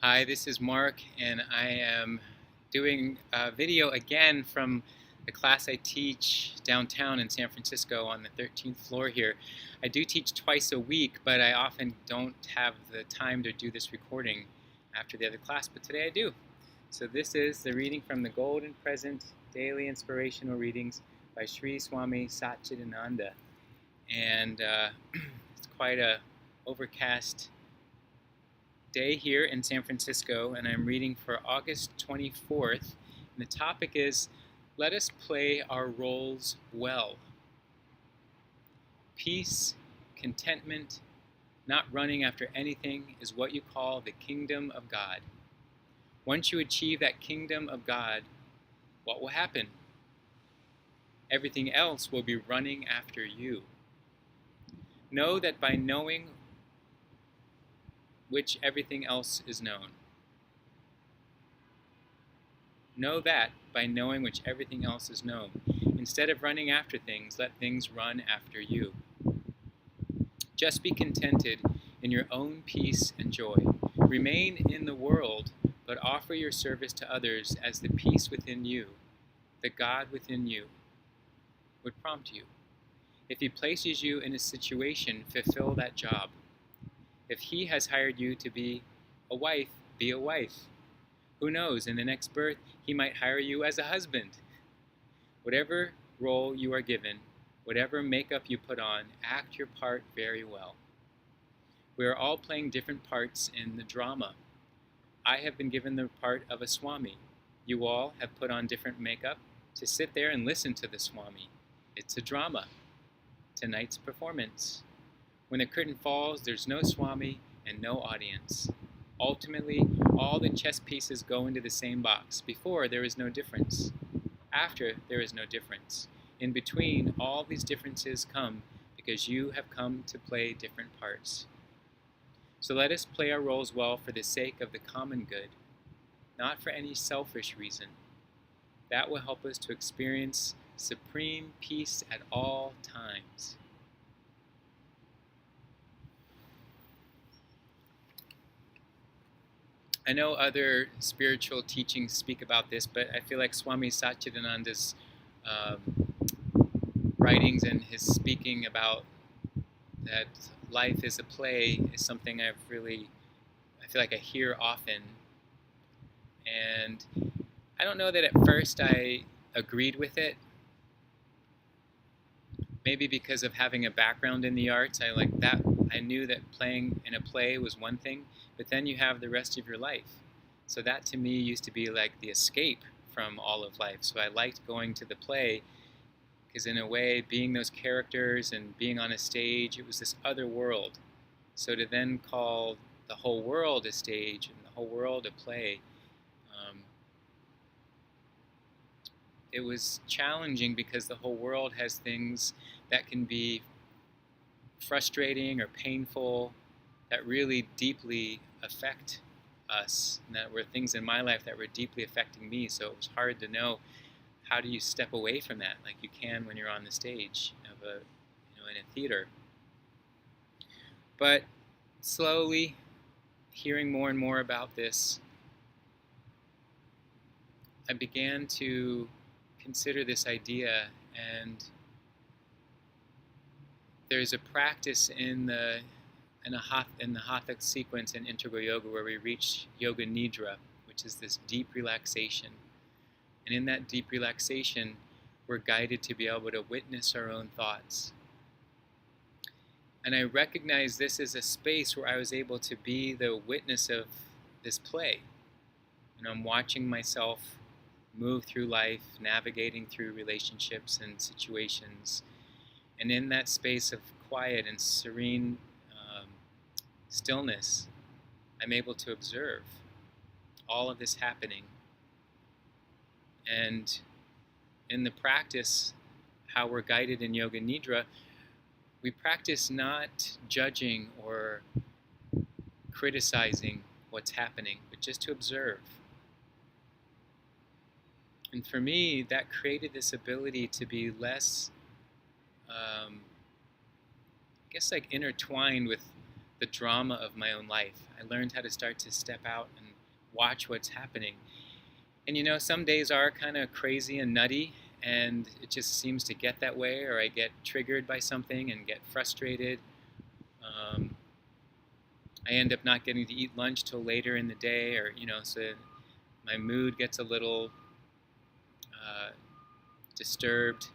Hi, this is Mark, and I am doing a video again from the class I teach downtown in San Francisco on the 13th floor here. I do teach twice a week, but I often don't have the time to do this recording after the other class, but today I do. So this is the reading from the Golden Present Daily Inspirational Readings by Sri Swami Satchidananda. And it's quite a overcast day here in San Francisco, and I'm reading for August 24th. And the topic is, let us play our roles well. Peace, contentment, not running after anything is what you call the kingdom of God. Once you achieve that kingdom of God, what will happen? Everything else will be running after you. Know that by knowing which everything else is known. Know that by knowing which everything else is known. Instead of running after things, let things run after you. Just be contented in your own peace and joy. Remain in the world, but offer your service to others as the peace within you, the God within you, would prompt you. If He places you in a situation, fulfill that job. If He has hired you to be a wife, be a wife. Who knows, in the next birth, He might hire you as a husband. Whatever role you are given, whatever makeup you put on, act your part very well. We are all playing different parts in the drama. I have been given the part of a Swami. You all have put on different makeup to sit there and listen to the Swami. It's a drama. Tonight's performance. When the curtain falls, there's no Swami and no audience. Ultimately, all the chess pieces go into the same box. Before, there is no difference. After, there is no difference. In between, all these differences come because you have come to play different parts. So let us play our roles well for the sake of the common good, not for any selfish reason. That will help us to experience supreme peace at all times. I know other spiritual teachings speak about this, but I feel like Swami Satchidananda's writings and his speaking about that life is a play is something I feel like I hear often. And I don't know that at first I agreed with it. Maybe because of having a background in the arts, I knew that playing in a play was one thing, but then you have the rest of your life. So that to me used to be like the escape from all of life. So I liked going to the play because in a way, being those characters and being on a stage, it was this other world. So to then call the whole world a stage and the whole world a play, it was challenging because the whole world has things that can be frustrating or painful that really deeply affect us, and that were things in my life that were deeply affecting me. So it was hard to know, how do you step away from that like you can when you're on the stage of in a theater. But slowly, hearing more and more about this, I began to consider this idea, and there's a practice in the Hatha sequence in Integral Yoga where we reach Yoga Nidra, which is this deep relaxation. And in that deep relaxation, we're guided to be able to witness our own thoughts. And I recognize this as a space where I was able to be the witness of this play. And I'm watching myself move through life, navigating through relationships and situations. And in that space of quiet and serene stillness, I'm able to observe all of this happening. And in the practice, how we're guided in Yoga Nidra, we practice not judging or criticizing what's happening, but just to observe. And for me, that created this ability to be less, intertwined with the drama of my own life. I learned how to start to step out and watch what's happening. And you know, some days are kind of crazy and nutty, and it just seems to get that way, or I get triggered by something and get frustrated. Um, I end up not getting to eat lunch till later in the day, or you know, so my mood gets a little disturbed.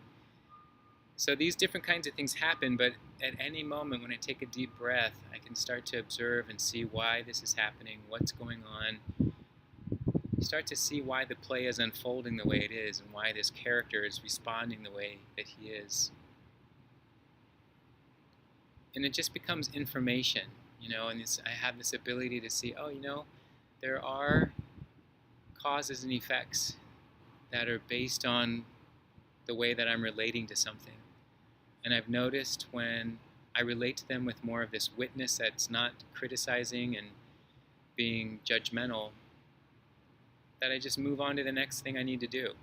So these different kinds of things happen, but at any moment when I take a deep breath, I can start to observe and see why this is happening, what's going on. You start to see why the play is unfolding the way it is and why this character is responding the way that he is. And it just becomes information, you know, and I have this ability to see, oh, you know, there are causes and effects that are based on the way that I'm relating to something. And I've noticed when I relate to them with more of this witness that's not criticizing and being judgmental, that I just move on to the next thing I need to do.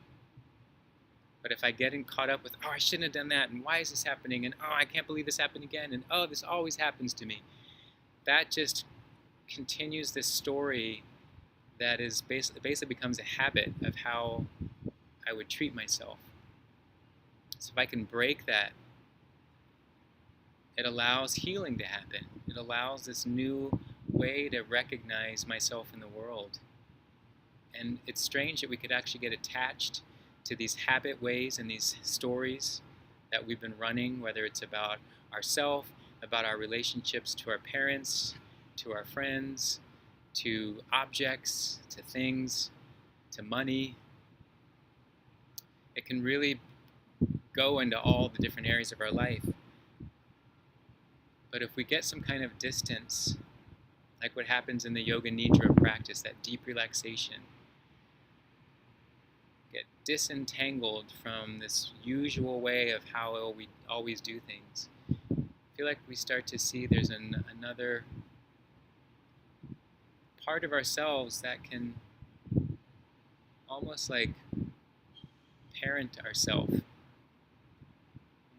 But if I get caught up with, oh, I shouldn't have done that, and why is this happening, and oh, I can't believe this happened again, and oh, this always happens to me, that just continues this story that is basically becomes a habit of how I would treat myself. So if I can break that, it allows healing to happen. It allows this new way to recognize myself in the world. And it's strange that we could actually get attached to these habit ways and these stories that we've been running, whether it's about ourselves, about our relationships to our parents, to our friends, to objects, to things, to money. It can really go into all the different areas of our life. But if we get some kind of distance, like what happens in the Yoga Nidra practice, that deep relaxation, get disentangled from this usual way of how we always do things, I feel like we start to see there's another part of ourselves that can almost like parent ourselves.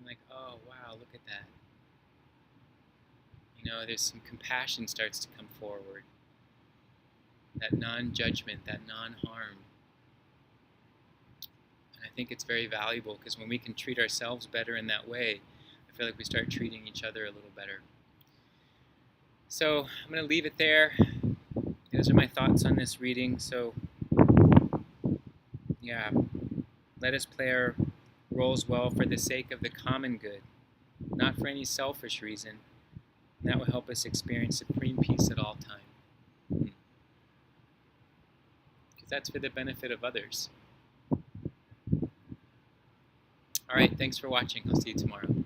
Like, oh, wow, look at that. You know, there's some compassion starts to come forward. That non-judgment, that non-harm. And I think it's very valuable because when we can treat ourselves better in that way, I feel like we start treating each other a little better. So I'm going to leave it there. Those are my thoughts on this reading. So, yeah, let us play our roles well for the sake of the common good, not for any selfish reason. And that will help us experience supreme peace at all time. Because that's for the benefit of others. All right, thanks for watching. I'll see you tomorrow.